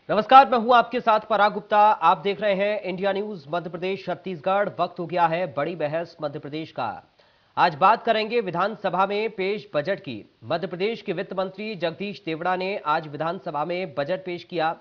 नमस्कार, मैं हूं आपके साथ पराग गुप्ता। आप देख रहे हैं इंडिया न्यूज मध्य प्रदेश छत्तीसगढ़। वक्त हो गया है बड़ी बहस मध्य प्रदेश का। आज बात करेंगे विधानसभा में पेश बजट की। मध्य प्रदेश के वित्त मंत्री जगदीश देवड़ा ने आज विधानसभा में बजट पेश किया।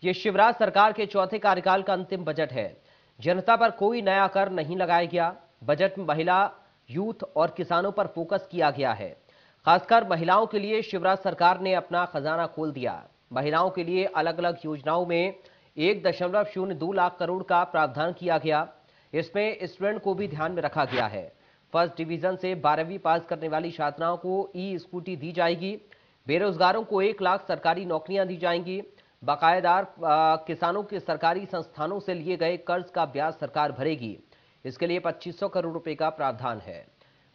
यह शिवराज सरकार के चौथे कार्यकाल का अंतिम बजट है। जनता पर कोई नया कर नहीं लगाया गया। बजट में महिला, यूथ और किसानों पर फोकस किया गया है। खासकर महिलाओं के लिए शिवराज सरकार ने अपना खजाना खोल दिया। महिलाओं के लिए अलग अलग योजनाओं में 1.02 लाख करोड़ का प्रावधान किया गया। इसमें स्टूडेंट को भी ध्यान में रखा गया है। फर्स्ट डिवीजन से 12वीं पास करने वाली छात्राओं को ई स्कूटी दी जाएगी। बेरोजगारों को 1 लाख सरकारी नौकरियां दी जाएंगी। बकायेदार किसानों के सरकारी संस्थानों से लिए गए कर्ज का ब्याज सरकार भरेगी। इसके लिए 2500 करोड़ रुपए का प्रावधान है।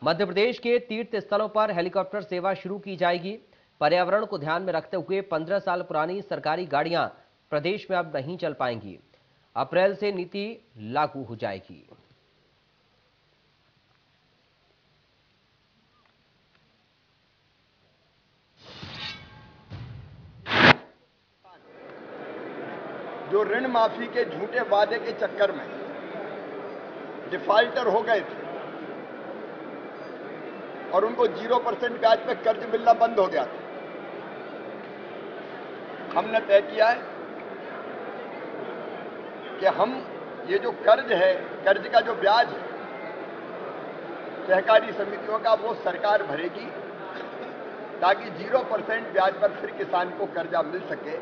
मध्य प्रदेश के तीर्थ स्थलों पर हेलीकॉप्टर सेवा शुरू की जाएगी। पर्यावरण को ध्यान में रखते हुए 15 साल पुरानी सरकारी गाड़ियां प्रदेश में अब नहीं चल पाएंगी। अप्रैल से नीति लागू हो जाएगी। जो ऋण माफी के झूठे वादे के चक्कर में डिफाल्टर हो गए थे और उनको 0% ब्याज पे कर्ज मिलना बंद हो गया था, हमने तय किया है कि हम ये जो कर्ज है, कर्ज का जो ब्याज है सहकारी समितियों का, वो सरकार भरेगी ताकि 0% ब्याज पर फिर किसान को कर्जा मिल सके।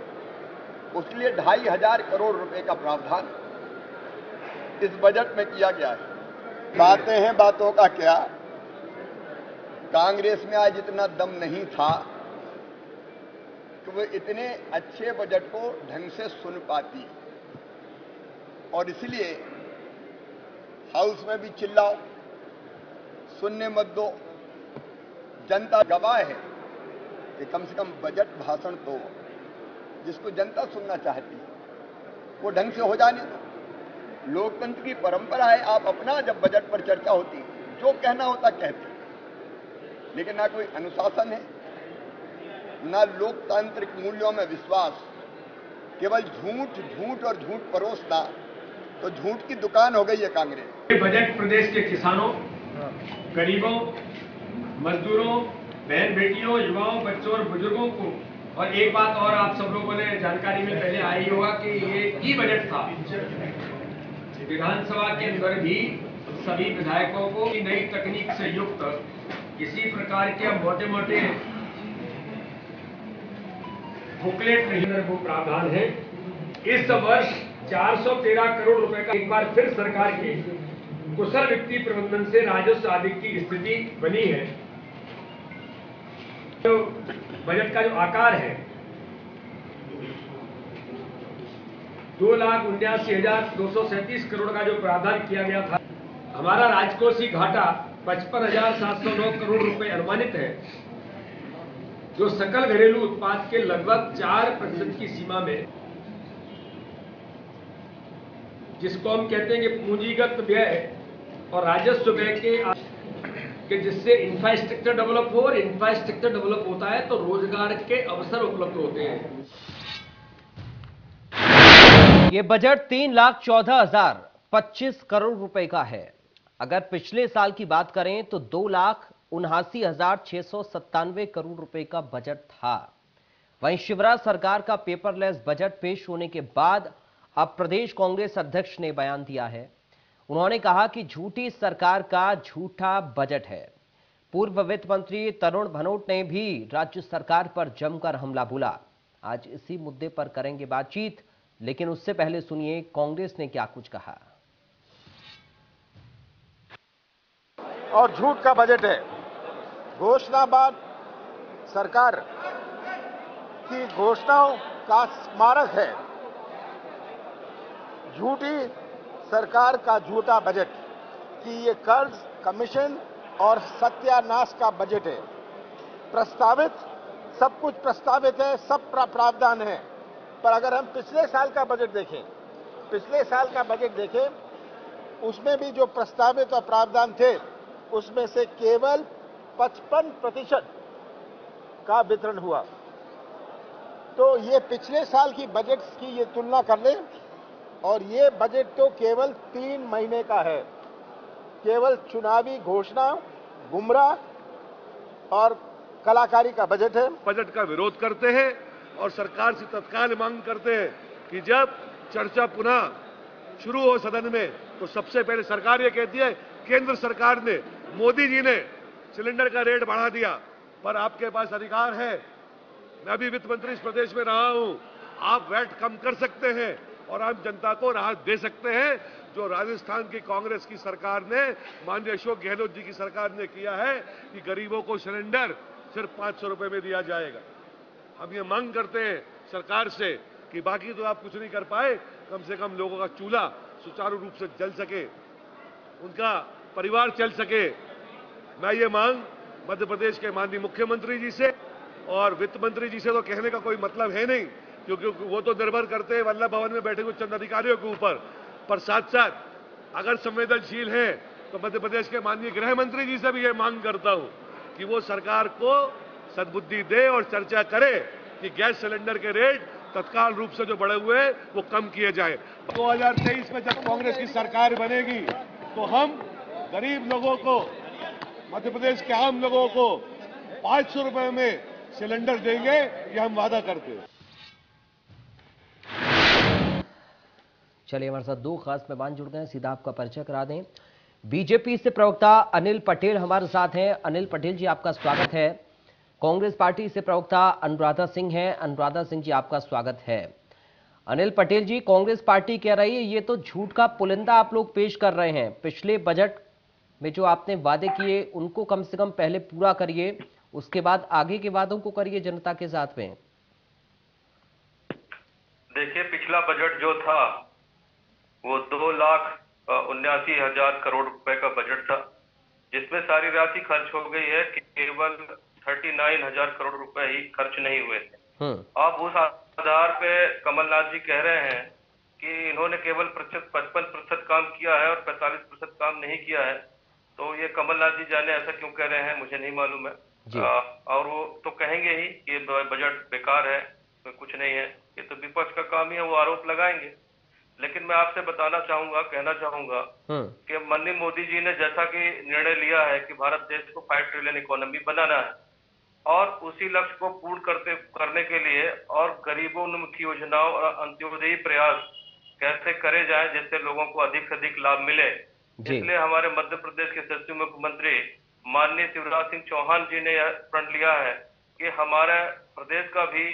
उसके लिए 2500 करोड़ रुपए का प्रावधान इस बजट में किया गया है। बातें हैं, बातों का क्या। कांग्रेस में आज इतना दम नहीं था कि वो इतने अच्छे बजट को ढंग से सुन पाती, और इसलिए हाउस में भी चिल्लाओ, सुनने मत दो। जनता गवाह है कि कम से कम बजट भाषण तो जिसको जनता सुनना चाहती है वो ढंग से हो जाने दो। लोकतंत्र की परंपरा है, आप अपना जब बजट पर चर्चा होती जो कहना होता कहते, लेकिन ना कोई अनुशासन है, ना लोकतांत्रिक मूल्यों में विश्वास, केवल झूठ झूठ और झूठ परोसना। तो झूठ की दुकान हो गई है कांग्रेस। बजट प्रदेश के किसानों, गरीबों, मजदूरों, बहन बेटियों, युवाओं, बच्चों और बुजुर्गों को, और एक बात और आप सब लोगों ने जानकारी में पहले आई होगा कि ये ई बजट था। विधानसभा के अंदर भी सभी विधायकों को नई तकनीक से युक्त किसी प्रकार के मोटे मोटे बुकलेट नहीं, वो प्रावधान है। इस वर्ष 413 करोड़ रुपए का एक बार फिर सरकार की कुशल वित्तीय प्रबंधन से राजस्व आदि की स्थिति बनी है। तो बजट का जो आकार है 2,79,237 करोड़ का जो प्रावधान किया गया था, हमारा राजकोषीय घाटा 55,709 करोड़ रुपए अनुमानित है, जो सकल घरेलू उत्पाद के लगभग 4% की सीमा में, जिसको हम कहते हैं कि पूंजीगत व्यय और राजस्व व्यय के जिससे इंफ्रास्ट्रक्चर डेवलप हो, और इंफ्रास्ट्रक्चर डेवलप होता है तो रोजगार के अवसर उपलब्ध होते हैं। यह बजट 3,14,025 करोड़ रुपए का है। अगर पिछले साल की बात करें तो 2,79,697 करोड़ रुपए का बजट था। वहीं शिवराज सरकार का पेपरलेस बजट पेश होने के बाद अब प्रदेश कांग्रेस अध्यक्ष ने बयान दिया है। उन्होंने कहा कि झूठी सरकार का झूठा बजट है। पूर्व वित्त मंत्री तरुण भनोट ने भी राज्य सरकार पर जमकर हमला बोला। आज इसी मुद्दे पर करेंगे बातचीत, लेकिन उससे पहले सुनिए कांग्रेस ने क्या कुछ कहा। और झूठ का बजट है। घोषणाबाज सरकार की घोषणाओं का स्मारक है। झूठी सरकार का झूठा बजट कि ये कर्ज, कमीशन और सत्यानाश का बजट है। प्रस्तावित सब कुछ प्रस्तावित है, सब प्रावधान है, पर अगर हम पिछले साल का बजट देखें, उसमें भी जो प्रस्तावित और प्रावधान थे उसमें से केवल 55% का वितरण हुआ। तो ये पिछले साल की बजट की ये तुलना कर लें और ये बजट तो केवल 3 महीने का है। केवल चुनावी घोषणा, गुमराह और कलाकारी का बजट है। बजट का विरोध करते हैं और सरकार से तत्काल मांग करते हैं कि जब चर्चा पुनः शुरू हो सदन में तो सबसे पहले सरकार ये कहती है केंद्र सरकार ने, मोदी जी ने सिलेंडर का रेट बढ़ा दिया, पर आपके पास अधिकार है, मैं भी वित्त मंत्री इस प्रदेश में रहा हूं, आप वैट कम कर सकते हैं और आम जनता को राहत दे सकते हैं। जो राजस्थान की कांग्रेस की सरकार ने, माननीय अशोक गहलोत जी की सरकार ने किया है कि गरीबों को सिलेंडर सिर्फ 500 रुपए में दिया जाएगा। हम ये मांग करते हैं सरकार से कि बाकी तो आप कुछ नहीं कर पाए, कम से कम लोगों का चूल्हा सुचारू रूप से जल सके, उनका परिवार चल सके। मैं ये मांग मध्य प्रदेश के माननीय मुख्यमंत्री जी से और वित्त मंत्री जी से तो कहने का कोई मतलब है नहीं, क्योंकि वो तो निर्भर करते हैं वल्लभ भवन में बैठे हुए चंद अधिकारियों के ऊपर, पर साथ साथ अगर संवेदनशील है तो मध्य प्रदेश के माननीय गृह मंत्री जी से भी ये मांग करता हूं कि वो सरकार को सद्बुद्धि दे और चर्चा करे कि गैस सिलेंडर के रेट तत्काल रूप से जो बढ़े हुए हैं वो कम किए जाए। 2023 में जब कांग्रेस की सरकार बनेगी तो हम गरीब लोगों को, मध्य प्रदेश के आम लोगों को 500 रुपए में सिलेंडर देंगे, ये हम वादा करते हैं। चलिए, हमारे साथ दो खास मेहमान जुड़ गए हैं, सीधा आपका परिचय करा दें। बीजेपी से प्रवक्ता अनिल पटेल हमारे साथ हैं। अनिल पटेल जी, आपका स्वागत है। कांग्रेस पार्टी से प्रवक्ता अनुराधा सिंह हैं। अनुराधा सिंह जी, आपका स्वागत है। अनिल पटेल जी, कांग्रेस पार्टी कह रही है ये तो झूठ का पुलिंदा आप लोग पेश कर रहे हैं। पिछले बजट में जो आपने वादे किए उनको कम से कम पहले पूरा करिए, उसके बाद आगे के वादों को करिए जनता के साथ में। देखिए, पिछला बजट जो था वो 2,79,000 करोड़ रुपए का बजट था, जिसमें सारी राशि खर्च हो गई है। केवल 39,000 करोड़ रुपए ही खर्च नहीं हुए थे। अब उस आधार पे कमलनाथ जी कह रहे हैं कि इन्होंने केवल 55% काम किया है और 45% काम नहीं किया है। तो ये कमलनाथ जी जाने ऐसा क्यों कह रहे हैं, मुझे नहीं मालूम है। और वो तो कहेंगे ही कि बजट बेकार है, तो कुछ नहीं है, ये तो विपक्ष का काम ही है, वो आरोप लगाएंगे। लेकिन मैं आपसे कहना चाहूंगा कि माननीय मोदी जी ने जैसा कि निर्णय लिया है कि भारत देश को 5 ट्रिलियन इकोनॉमी बनाना है और उसी लक्ष्य को पूर्ण करने के लिए और गरीबोन्मुखी योजनाओं और अंत्योदयी प्रयास कैसे करे जाए जिससे लोगों को अधिक से अधिक लाभ मिले, इसलिए हमारे मध्य प्रदेश के यशस्वी मुख्यमंत्री माननीय शिवराज सिंह चौहान जी ने यह प्रण लिया है कि हमारे प्रदेश का भी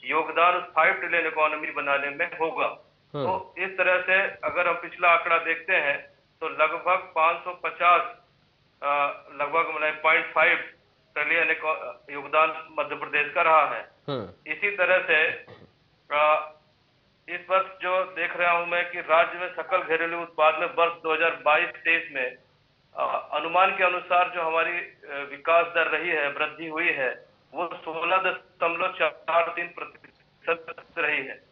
योगदान उस 5 ट्रिलियन इकोनॉमी बनाने में होगा। तो इस तरह से अगर हम पिछला आंकड़ा देखते हैं तो लगभग 550 लगभग 0.5 ट्रिलियन योगदान मध्य प्रदेश का रहा है। इसी तरह से इस वर्ष जो देख रहा हूं मैं कि राज्य में सकल घरेलू उत्पाद में वर्ष 2022-23 में अनुमान के अनुसार जो हमारी विकास दर रही है, वृद्धि हुई है, वो 16.43% रही है।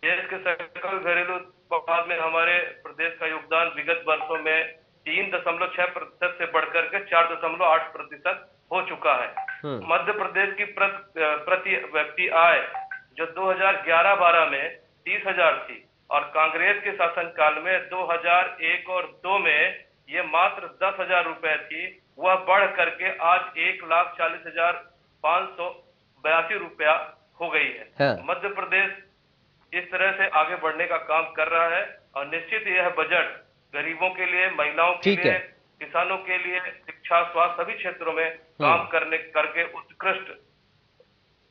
देश के सकल घरेलू उत्पाद में हमारे प्रदेश का योगदान विगत वर्षों में 3.6% से बढ़कर के 4.8% हो चुका है। मध्य प्रदेश की प्रति व्यक्ति आय जो 2011-12 में 30,000 थी और कांग्रेस के शासनकाल में 2001 और 2 में ये मात्र 10,000 रुपए थी, वह बढ़ करके आज 1,40,582 रुपया हो गई है। मध्य प्रदेश इस तरह से आगे बढ़ने का काम कर रहा है और निश्चित यह बजट गरीबों के लिए, महिलाओं के लिए, किसानों के लिए, शिक्षा, स्वास्थ्य सभी क्षेत्रों में काम करके उत्कृष्ट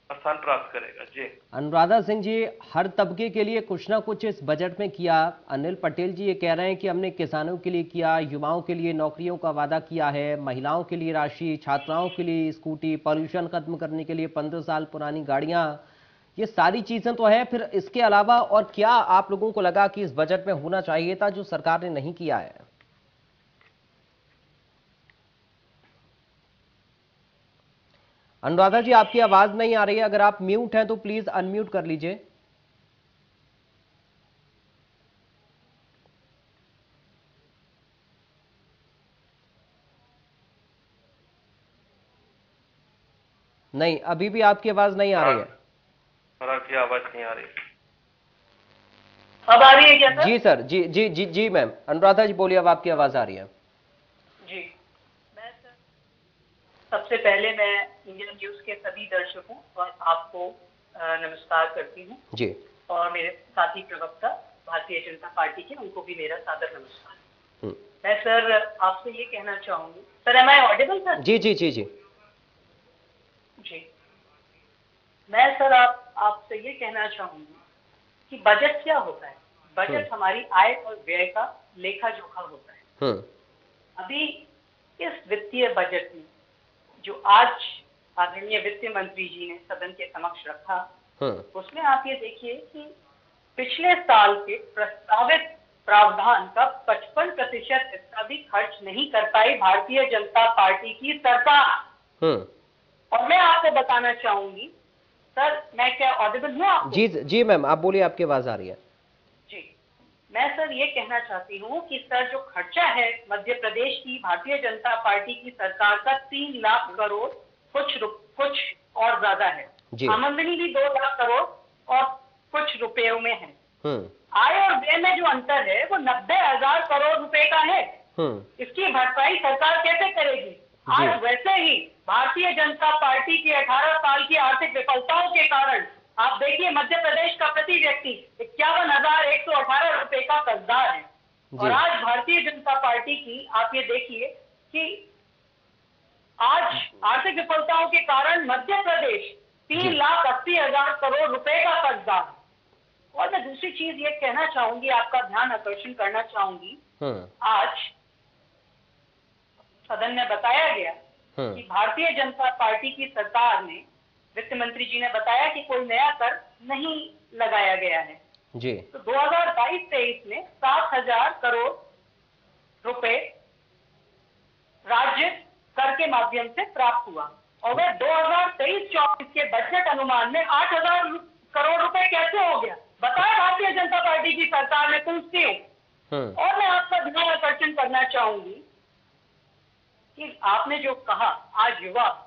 स्थान प्राप्त करेगा। जी अनुराधा सिंह जी, हर तबके के लिए कुछ ना कुछ इस बजट में किया। अनिल पटेल जी ये कह रहे हैं कि हमने किसानों के लिए किया, युवाओं के लिए नौकरियों का वादा किया है, महिलाओं के लिए राशि, छात्राओं के लिए स्कूटी, पॉल्यूशन खत्म करने के लिए 15 साल पुरानी गाड़ियां, ये सारी चीजें तो है। फिर इसके अलावा और क्या आप लोगों को लगा कि इस बजट में होना चाहिए था जो सरकार ने नहीं किया है? अनुराधा जी, आपकी आवाज नहीं आ रही है, अगर आप म्यूट हैं तो प्लीज अनम्यूट कर लीजिए। नहीं, अभी भी आपकी आवाज नहीं आ रही है। और आपकी आवाज नहीं आ रही। अब आ रही है क्या सर? जी सर, जी जी जी जी मैम, अनुराधा जी बोलिए, अब आपकी आवाज आ रही है। जी, मैं सर सबसे पहले मैं इंडियन न्यूज के सभी दर्शकों और आपको नमस्कार करती हूँ जी। और मेरे साथी प्रवक्ता भारतीय जनता पार्टी के, उनको भी मेरा सादर नमस्कार। मैं सर आपसे ये कहना चाहूंगी, sir am I audible sir? जी जी जी जी जी, मैं सर आपसे ये कहना चाहूंगी कि बजट क्या होता है। बजट हमारी आय और व्यय का लेखा जोखा होता है। अभी इस वित्तीय बजट में जो आज आदरणीय वित्त मंत्री जी ने सदन के समक्ष रखा, उसमें आप ये देखिए कि पिछले साल के प्रस्तावित प्रावधान का 55% हिस्सा भी खर्च नहीं कर पाई भारतीय जनता पार्टी की सरकार। और मैं आपको बताना चाहूंगी सर, मैं क्या ऑडिबल हूँ आपको? जी जी मैम, आप बोलिए, आपकी आवाज आ रही है। जी, मैं सर ये कहना चाहती हूँ कि सर जो खर्चा है मध्य प्रदेश की भारतीय जनता पार्टी की सरकार का 3 लाख करोड़ कुछ और ज्यादा है। आमदनी भी 2 लाख करोड़ और कुछ रुपयों में है। आय और व्यय में जो अंतर है वो 90,000 करोड़ रुपए का है। इसकी भरपाई सरकार कैसे करेगी? आज वैसे ही भारतीय जनता पार्टी की 18 साल की आर्थिक विफलताओं के कारण आप देखिए मध्य प्रदेश का प्रति व्यक्ति 51,118 रुपए का कर्जदार है। और आज भारतीय जनता पार्टी की आप ये देखिए कि आज आर्थिक विफलताओं के कारण मध्य प्रदेश 3,80,000 करोड़ रुपए का कर्जदार है। और मैं दूसरी चीज ये कहना चाहूंगी, आपका ध्यान आकर्षण करना चाहूंगी, आज सदन में बताया गया कि भारतीय जनता पार्टी की सरकार ने, वित्त मंत्री जी ने बताया कि कोई नया कर नहीं लगाया गया है जी। तो 2022-23 में 7,000 करोड़ रुपए राज्य कर के माध्यम से प्राप्त हुआ और वह 2023-24 के बजट अनुमान में 8,000 करोड़ रुपए कैसे हो गया? बताया भारतीय जनता पार्टी की सरकार ने, पूछती हूँ। और मैं आपका ध्यान आकर्षण करना चाहूंगी कि आपने जो कहा, आज युवा,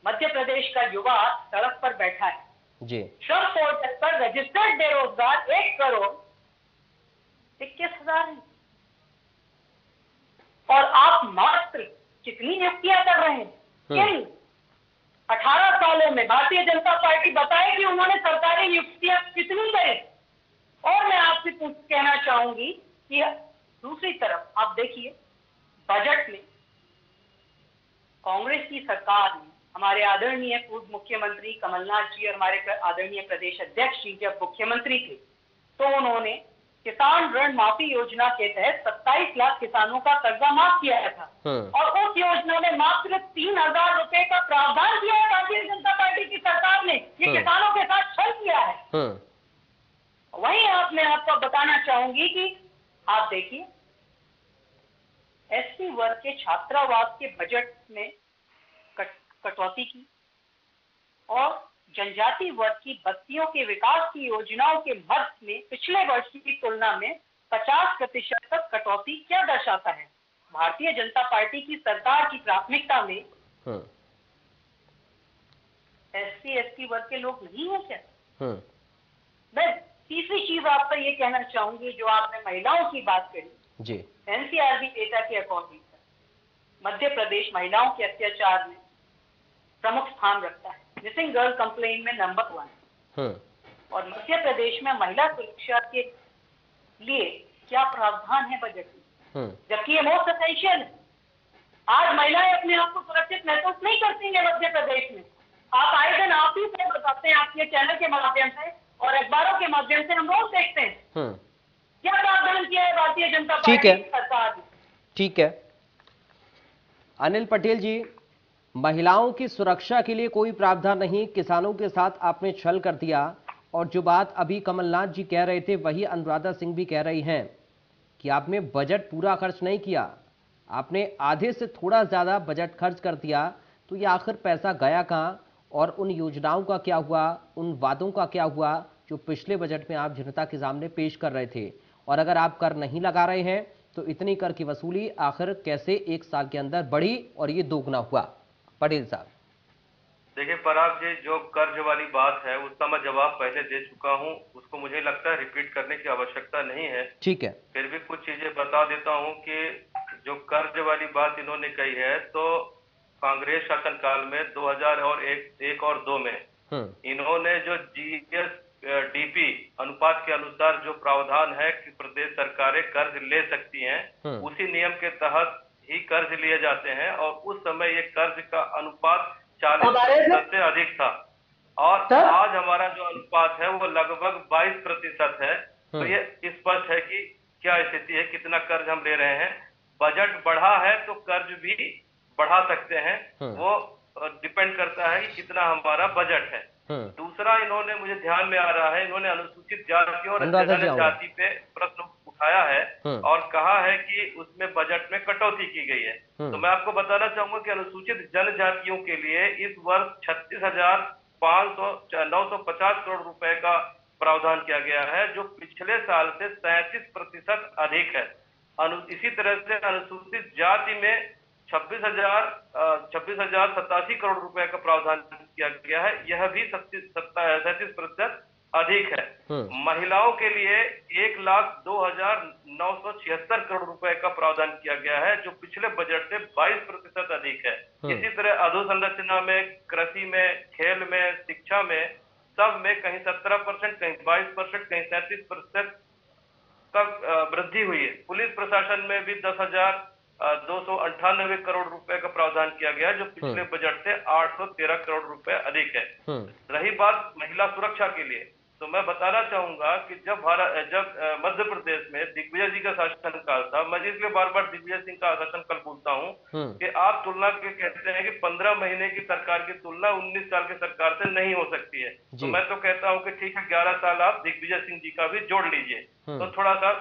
मध्य प्रदेश का युवा सड़क पर बैठा है जी। श्रम पोर्टल पर रजिस्टर्ड बेरोजगार 1,21,000 है और आप मात्र कितनी नियुक्तियां कर रहे हैं? किन 18 सालों में भारतीय जनता पार्टी बताए कि उन्होंने सरकारी नियुक्तियां कितनी करी? और मैं आपसे कहना चाहूंगी कि दूसरी तरफ आप देखिए बजट में कांग्रेस की सरकार ने, हमारे आदरणीय पूर्व मुख्यमंत्री कमलनाथ जी और हमारे आदरणीय प्रदेश अध्यक्ष जी जब मुख्यमंत्री थे तो उन्होंने किसान ऋण माफी योजना के तहत 27 लाख किसानों का कर्जा माफ किया था और उस योजना में मात्र 3,000 रुपए का प्रावधान किया है भारतीय जनता पार्टी की सरकार ने। ये किसानों के साथ छल किया है। वहीं मैं आपको बताना चाहूंगी कि आप देखिए एससी वर्ग के छात्रावास के बजट में कटौती की और जनजाति वर्ग की बस्तियों के विकास की योजनाओं के मद में पिछले वर्ष की तुलना में 50% तक कटौती क्या दर्शाता है? भारतीय जनता पार्टी की सरकार की प्राथमिकता में एससी एसटी वर्ग के लोग नहीं है क्या? मैं तीसरी चीज आपसे ये कहना चाहूंगी, जो आपने महिलाओं की बात करी जी। एनसीआरबी डेटा के अकॉर्डिंग मध्य प्रदेश महिलाओं के अत्याचार में प्रमुख स्थान रखता है। मिसिंग गर्ल कंप्लेंट में नंबर 1 और मध्य प्रदेश में महिला सुरक्षा के लिए क्या प्रावधान है बजट में? जबकि ये मोस्ट एसेंशियल है। आज महिलाएं अपने आप को सुरक्षित महसूस नहीं करती है मध्य प्रदेश में। आप आए दिन आप ही से बताते हैं, आपके चैनल के माध्यम से और अखबारों के माध्यम से हम रोज देखते हैं क्या प्रावधान किया है भारतीय जनता पार्टी की सरकार ने। ठीक है अनिल पटेल जी, महिलाओं की सुरक्षा के लिए कोई प्रावधान नहीं, किसानों के साथ आपने छल कर दिया। और जो बात अभी कमलनाथ जी कह रहे थे वही अनुराधा सिंह भी कह रही हैं कि आपने बजट पूरा खर्च नहीं किया, आपने आधे से थोड़ा ज्यादा बजट खर्च कर दिया। तो ये आखिर पैसा गया कहां और उन योजनाओं का क्या हुआ, उन वादों का क्या हुआ जो पिछले बजट में आप जनता के सामने पेश कर रहे थे? और अगर आप कर नहीं लगा रहे हैं तो इतनी कर की वसूली आखिर कैसे 1 साल के अंदर बढ़ी और ये दोगुना हुआ? पटेल साहब। देखिए पराग जी, जो कर्ज वाली बात है उसका मैं जवाब पहले दे चुका हूं, उसको मुझे लगता है रिपीट करने की आवश्यकता नहीं है। ठीक है, फिर भी कुछ चीजें बता देता हूं कि जो कर्ज वाली बात इन्होंने कही है, तो कांग्रेस शासनकाल में 2001 और 2 में इन्होंने जो GSDP अनुपात के अनुसार जो प्रावधान है कि प्रदेश सरकारें कर्ज ले सकती हैं, उसी नियम के तहत ही कर्ज लिए जाते हैं और उस समय ये कर्ज का अनुपात 40% से अधिक था और आज हमारा जो अनुपात है वो लगभग 22% है। तो ये स्पष्ट है कि क्या स्थिति है, कितना कर्ज हम ले रहे हैं। बजट बढ़ा है तो कर्ज भी बढ़ा सकते हैं, वो डिपेंड करता है कि कितना हमारा बजट है। दूसरा इन्होंने, मुझे ध्यान में आ रहा है, इन्होंने अनुसूचित जाति और जनजाति पे प्रश्न उठाया है और कहा है कि उसमें बजट में कटौती की गई है। तो मैं आपको बताना चाहूंगा कि अनुसूचित जनजातियों के लिए इस वर्ष 36,950 करोड़ रुपए का प्रावधान किया गया है, जो पिछले साल से 37% अधिक है। इसी तरह से अनुसूचित जाति में 26,087 करोड़ रुपए का प्रावधान किया गया है, यह भी 37% अधिक है। महिलाओं के लिए 1,02,976 करोड़ रुपए का प्रावधान किया गया है, जो पिछले बजट से 22% अधिक है। इसी तरह अधोसंरचना में, कृषि में, खेल में, शिक्षा में, सब में कहीं 17%, कहीं 22%, कहीं 37% तक वृद्धि हुई है। पुलिस प्रशासन में भी 10,298 करोड़ रुपए का प्रावधान किया गया है, जो पिछले बजट से 813 करोड़ रुपए अधिक है। रही बात महिला सुरक्षा के लिए, तो मैं बताना चाहूंगा कि जब मध्य प्रदेश में दिग्विजय जी का शासनकाल था, मैं इसलिए बार बार दिग्विजय सिंह का शासनकाल बोलता हूं कि आप तुलना के कहते हैं कि 15 महीने की सरकार की तुलना 19 साल की सरकार से नहीं हो सकती है। तो मैं तो कहता हूं कि ठीक है, 11 साल आप दिग्विजय सिंह जी का भी जोड़ लीजिए, तो थोड़ा सा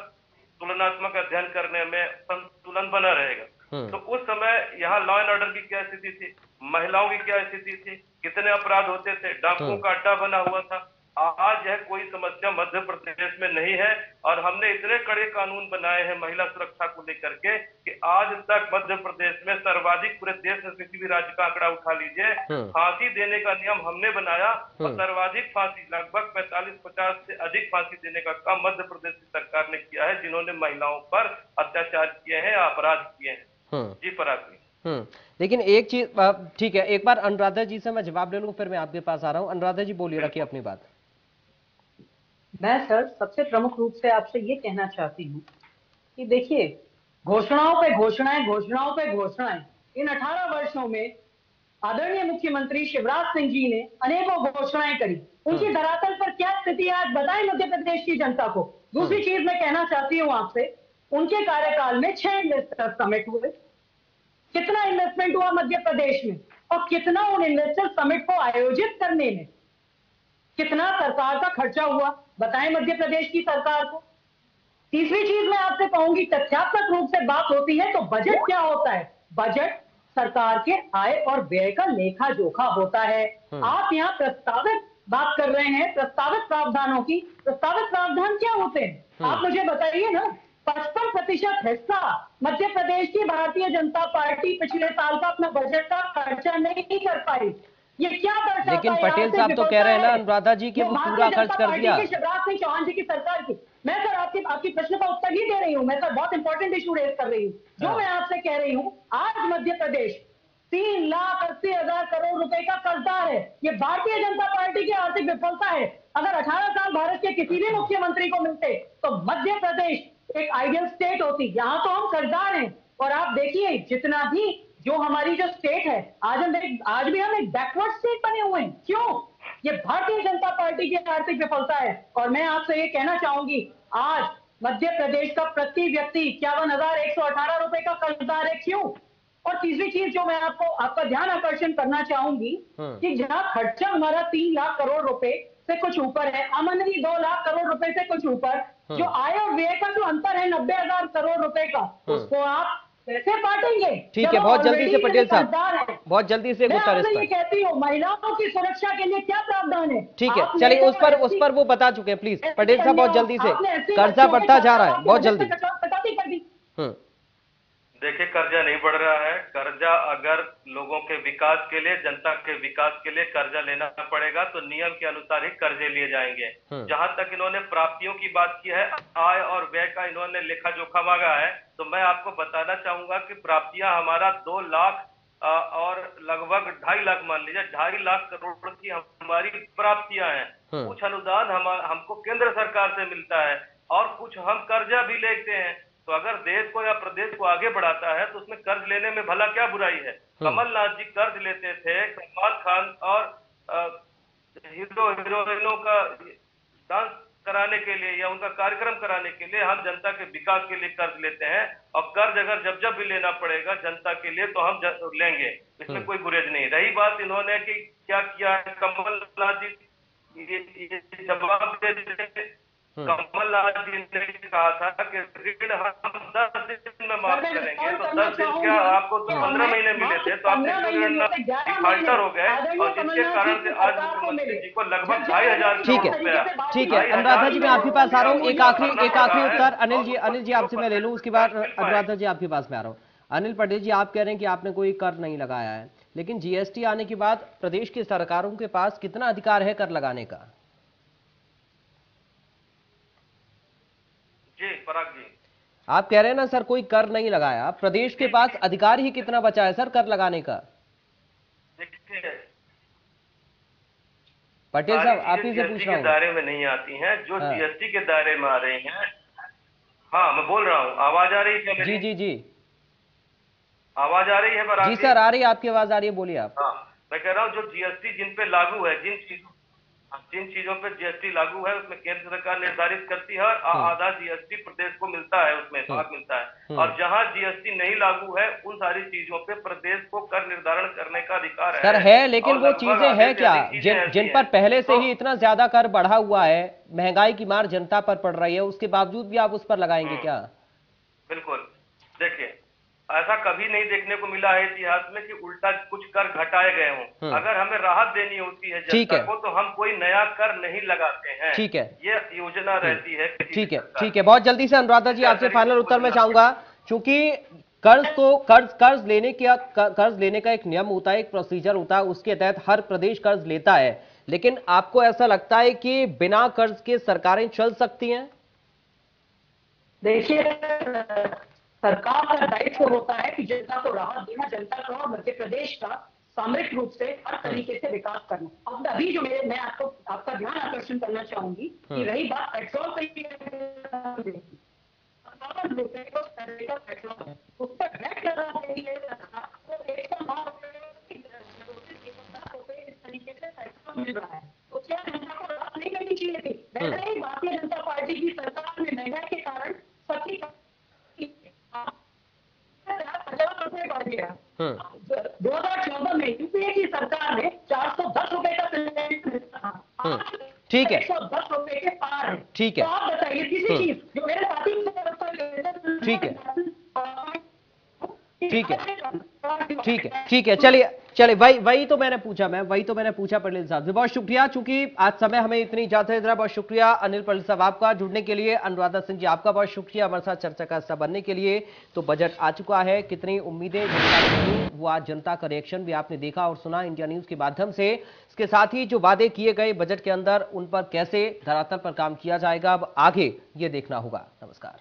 तुलनात्मक अध्ययन करने में संतुलन बना रहेगा। तो उस समय यहाँ लॉ एंड ऑर्डर की क्या स्थिति थी, महिलाओं की क्या स्थिति थी, कितने अपराध होते थे, डाकुओं का अड्डा बना हुआ था। आज यह कोई समस्या मध्य प्रदेश में नहीं है और हमने इतने कड़े कानून बनाए हैं महिला सुरक्षा को लेकर के कि आज तक मध्य प्रदेश में सर्वाधिक, पूरे देश में किसी भी राज्य का आंकड़ा उठा लीजिए, फांसी देने का नियम हमने बनाया और सर्वाधिक फांसी, लगभग 45-50 से अधिक फांसी देने का काम मध्य प्रदेश की सरकार ने किया है, जिन्होंने महिलाओं पर अत्याचार किए हैं, अपराध किए हैं। जी पराग जी। लेकिन एक चीज, ठीक है, एक बार अनुराधा जी से मैं जवाब ले लूं, फिर मैं आपके पास आ रहा हूं। अनुराधा जी बोलिए, रखिए अपनी बात। मैं सर सबसे प्रमुख रूप से आपसे ये कहना चाहती हूँ कि देखिए, घोषणाओं पे घोषणाएं, घोषणाओं पे घोषणाएं, इन 18 वर्षों में आदरणीय मुख्यमंत्री शिवराज सिंह जी ने अनेकों घोषणाएं करी। उनकी धरातल पर क्या स्थिति है आज बताएं मध्य प्रदेश की जनता को। दूसरी चीज मैं कहना चाहती हूँ आपसे, उनके कार्यकाल में 6 इन्वेस्टर समिट हुए। कितना इन्वेस्टमेंट हुआ मध्य प्रदेश में और कितना उन इन्वेस्टर समिट को आयोजित करने में कितना सरकार का खर्चा हुआ, बताएं मध्य प्रदेश की सरकार को। तीसरी चीज मैं आपसे कहूंगी, तथ्यात्मक रूप से बात होती है तो बजट क्या होता है? बजट सरकार के आय और व्यय का लेखा जोखा होता है। आप यहाँ प्रस्तावित बात कर रहे हैं, प्रस्तावित प्रावधानों की। प्रस्तावित प्रावधान क्या होते हैं आप मुझे बताइए ना। 55% हिस्सा मध्य प्रदेश की भारतीय जनता पार्टी पिछले साल का अपना बजट का खर्चा नहीं कर पाई। ये क्या दर्शाता है? लेकिन पटेल साहब तो कह रहे हैं ना अनुराधा जी कि वो पूरा खर्च कर दिया। शिवराज सिंह चौहान जी की सरकार की। मैं सर आपकी प्रश्न का उत्तर ही दे रही हूँ। मैं सर बहुत इंपॉर्टेंट इशू रेज कर रही हूँ। जो मैं आपसे कह रही हूँ, आज मध्य प्रदेश 3,80,000 करोड़ रुपए का कर्जदार है। ये भारतीय जनता पार्टी की आर्थिक विफलता है। अगर 18 साल भारत के किसी भी मुख्यमंत्री को मिलते तो मध्य प्रदेश एक आइडियल स्टेट होती। यहाँ तो हम कर्जदार हैं। और आप देखिए, जितना भी जो हमारी जो स्टेट है, आज भी हम एक बैकवर्ड स्टेट बने हुए हैं। क्यों? ये भारतीय जनता पार्टी की आर्थिक विफलता है। और मैं आपसे ये कहना चाहूंगी, आज मध्य प्रदेश का प्रति व्यक्ति 51,118 रुपए का कर्जदार है। क्यों? और तीसरी चीज जो मैं आपका ध्यान आकर्षण करना चाहूंगी कि जहां खर्चा हमारा 3 लाख करोड़ रुपए से कुछ ऊपर है, आमदनी 2 लाख करोड़ रुपए से कुछ ऊपर, जो आय और व्यय का जो अंतर है 90,000 करोड़ रुपए का, उसको आप कैसे बांटेंगे? ठीक है, बहुत जल्दी से पटेल साहब, बहुत जल्दी से उत्तर इस पर। मैं कहती हूँ, महिलाओं की सुरक्षा के लिए क्या प्रावधान है? ठीक है, चलिए उस पर वो बता चुके हैं। प्लीज पटेल साहब, बहुत जल्दी से, कर्जा बढ़ता जा रहा है, बहुत जल्दी। देखिए, कर्जा नहीं बढ़ रहा है। कर्जा अगर लोगों के विकास के लिए, जनता के विकास के लिए कर्जा लेना पड़ेगा तो नियम के अनुसार ही कर्जे लिए जाएंगे। जहां तक इन्होंने प्राप्तियों की बात की है, आय और व्यय का इन्होंने लेखा जोखा मांगा है, तो मैं आपको बताना चाहूंगा कि प्राप्तियां हमारा 2 लाख और लगभग 2.5 लाख, मान लीजिए 2.5 लाख करोड़ की हमारी प्राप्तियां हैं। कुछ अनुदान हमको केंद्र सरकार से मिलता है और कुछ हम कर्जा भी लेते हैं। तो अगर देश को या प्रदेश को आगे बढ़ाता है तो उसमें कर्ज लेने में भला क्या बुराई है। कमलनाथ जी कर्ज लेते थे सलमान खान और हीरो हीरोइनों का डांस कराने के लिए या उनका कार्यक्रम कराने के लिए। हम जनता के विकास के लिए कर्ज लेते हैं और कर्ज अगर जब भी लेना पड़ेगा जनता के लिए तो हम लेंगे, इसमें कोई गुरेज नहीं। रही बात इन्होंने कि क्या किया है, कमलनाथ जी ये जवाब दे। कमलनाथ जी ने कहा था कि ऋण हम 10 दिन में माफ करेंगे, तो 10 दिन क्या, आपको तो 15 महीने मिले थे, तो आपने डिफाल्टर हो गए और जिसके कारण से आज मुख्यमंत्री जी को लगभग 2,500 ठीक है। अनुराधा जी मैं आपके पास आ रहा हूँ। एक आखिरी उत्तर अनिल जी आपसे मैं ले लूँ, उसके बाद अनुराधा जी आपके पास में आ रहा हूँ। अनिल पटेल जी, आप कह रहे हैं कि आपने कोई कर नहीं लगाया है, लेकिन जीएसटी आने के बाद प्रदेश की सरकारों के पास कितना अधिकार है कर लगाने का? पराग जी, आप कह रहे हैं ना सर कोई कर नहीं लगाया, प्रदेश के पास अधिकार ही कितना बचा है सर कर लगाने का? देखिए पटेल साहब आप ही से पूछ रहा हूँ। दायरे में नहीं आती हैं जो जीएसटी के दायरे में आ रही हैं। हाँ मैं बोल रहा हूँ, आवाज आ रही है क्या? जी आवाज आ रही है पराग जी? सर आ रही है, आपकी आवाज आ रही है, बोलिए आप। हाँ मैं कह रहा हूँ जो जीएसटी जिन पे लागू है, जिन चीजों पे जीएसटी लागू है उसमें केंद्र सरकार निर्धारित करती है और आधा जीएसटी प्रदेश को मिलता है, उसमें भाग मिलता है। और जहां जीएसटी नहीं लागू है उन सारी चीजों पे प्रदेश को कर निर्धारण करने का अधिकार सर है, लेकिन वो चीजें हैं क्या जिन पर पहले से ही इतना ज्यादा कर बढ़ा हुआ है, महंगाई की मार जनता पर पड़ रही है, उसके बावजूद भी आप उस पर लगाएंगे क्या? बिल्कुल, देखिए ऐसा कभी नहीं देखने को मिला है इतिहास में कि उल्टा कुछ कर घटाए गए हों। अगर हमें राहत देनी होती है जनता को तो हम कोई नया कर नहीं लगाते हैं। ठीक है, ये योजना रहती है। ठीक है। बहुत जल्दी से अनुराधा जी आपसे फाइनल उत्तर मैं चाहूंगा, क्योंकि कर्ज लेने का एक नियम होता है, एक प्रोसीजर होता है, उसके तहत हर प्रदेश कर्ज लेता है। लेकिन आपको ऐसा लगता है कि बिना कर्ज के सरकारें चल सकती हैं? देखिए सरकार का दायित्व होता है कि जनता को राहत देना, जनता का और मध्य प्रदेश का सामरिक रूप से हर तरीके से विकास करना। अब अभी जो मैं आपका ध्यान आकर्षण करना चाहूंगी कि रही बात पेट्रोल उस पर टैक्स लगा देंगे इस तरीके से पेट्रोल मिल रहा है, तो क्या जनता को राहत नहीं करनी चाहिए थी? वैसे ही भारतीय जनता पार्टी की सरकार में महंगाई के कारण सभी 2014 में यूपीए की सरकार ने 410 रुपए का सिलेंडर था, ठीक है, 110 रुपए के पार है। ठीक है, तो आप बताइए किसी चीज जो मेरे साथी ठीक है, चलिए वही तो मैंने पूछा पटेल साहब से। बहुत शुक्रिया, चूंकि आज समय हमें इतनी ज्यादा इतना बहुत शुक्रिया अनिल पटेल साहब आपका जुड़ने के लिए। अनुराधा सिंह जी आपका बहुत शुक्रिया हमारे साथ चर्चा का हिस्सा बनने के लिए। तो बजट आ चुका है, कितनी उम्मीदें वो आज जनता का रिएक्शन भी आपने देखा और सुना इंडिया न्यूज के माध्यम से। इसके साथ ही जो वादे किए गए बजट के अंदर उन पर कैसे धरातल पर काम किया जाएगा अब आगे ये देखना होगा। नमस्कार।